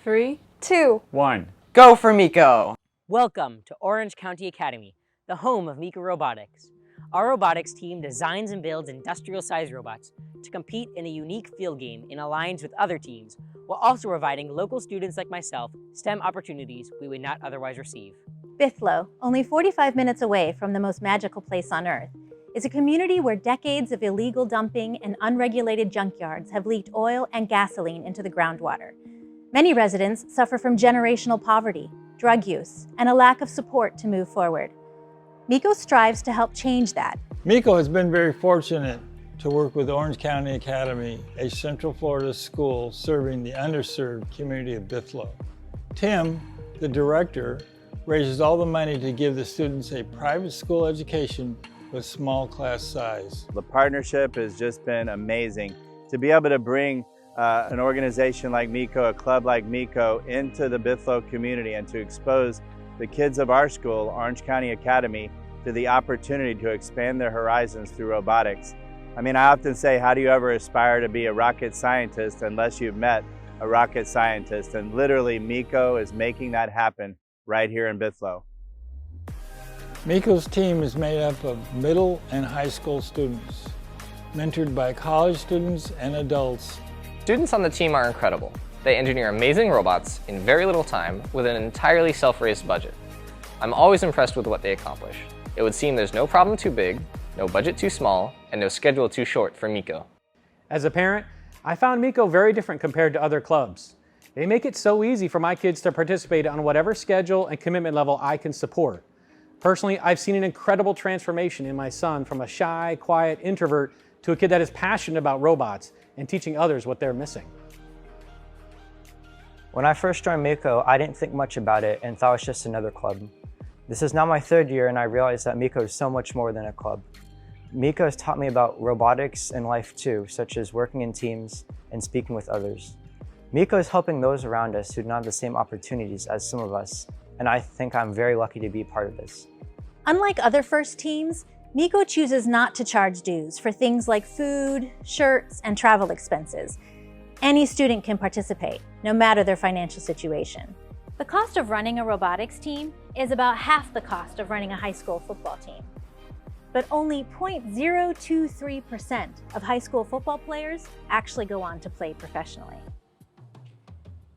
3, 2, 1. Go for Miko! Welcome to Orange County Academy, the home of Miko Robotics. Our robotics team designs and builds industrial-sized robots to compete in a unique field game in alliance with other teams, while also providing local students like myself STEM opportunities we would not otherwise receive. Bithlo, only 45 minutes away from the most magical place on Earth, is a community where decades of illegal dumping and unregulated junkyards have leaked oil and gasoline into the groundwater. Many residents suffer from generational poverty, drug use, and a lack of support to move forward. Miko strives to help change that. Miko has been very fortunate to work with Orange County Academy, a Central Florida school serving the underserved community of Bithlo. Tim, the director, raises all the money to give the students a private school education with small class size. The partnership has just been amazing. To be able to bring an organization like Miko, a club like Miko, into the Bithlo community and to expose the kids of our school, Orange County Academy, to the opportunity to expand their horizons through robotics. I mean, I often say, how do you ever aspire to be a rocket scientist unless you've met a rocket scientist? And literally, Miko is making that happen right here in Bithlo. Miko's team is made up of middle and high school students, mentored by college students and adults. Students on the team are incredible. They engineer amazing robots in very little time with an entirely self-raised budget. I'm always impressed with what they accomplish. It would seem there's no problem too big, no budget too small, and no schedule too short for Miko. As a parent, I found Miko very different compared to other clubs. They make it so easy for my kids to participate on whatever schedule and commitment level I can support. Personally, I've seen an incredible transformation in my son from a shy, quiet introvert to a kid that is passionate about robots and teaching others what they're missing. When I first joined Miko, I didn't think much about it and thought it was just another club. This is now my third year and I realized that Miko is so much more than a club. Miko has taught me about robotics and life too, such as working in teams and speaking with others. Miko is helping those around us who do not have the same opportunities as some of us, and I think I'm very lucky to be part of this. Unlike other FIRST teams, Miko chooses not to charge dues for things like food, shirts, and travel expenses. Any student can participate, no matter their financial situation. The cost of running a robotics team is about half the cost of running a high school football team. But only 0.023% of high school football players actually go on to play professionally.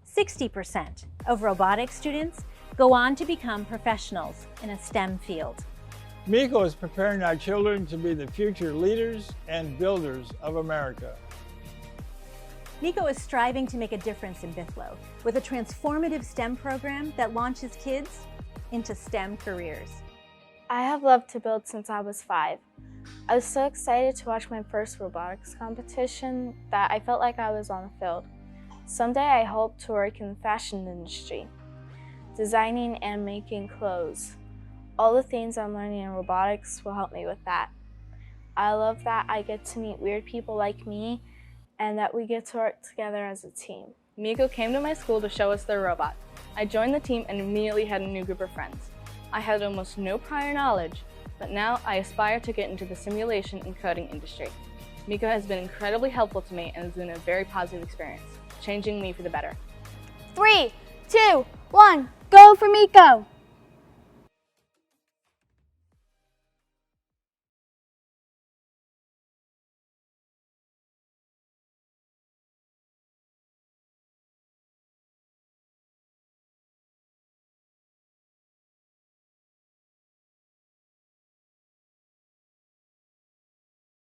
60% of robotics students go on to become professionals in a STEM field. Miko is preparing our children to be the future leaders and builders of America. Miko is striving to make a difference in Bithlo with a transformative STEM program that launches kids into STEM careers. I have loved to build since I was 5. I was so excited to watch my first robotics competition that I felt like I was on the field. Someday I hope to work in the fashion industry, designing and making clothes. All the things I'm learning in robotics will help me with that. I love that I get to meet weird people like me and that we get to work together as a team. Miko came to my school to show us their robot. I joined the team and immediately had a new group of friends. I had almost no prior knowledge, but now I aspire to get into the simulation and coding industry. Miko has been incredibly helpful to me and has been a very positive experience, changing me for the better. 3, 2, 1, go for Miko!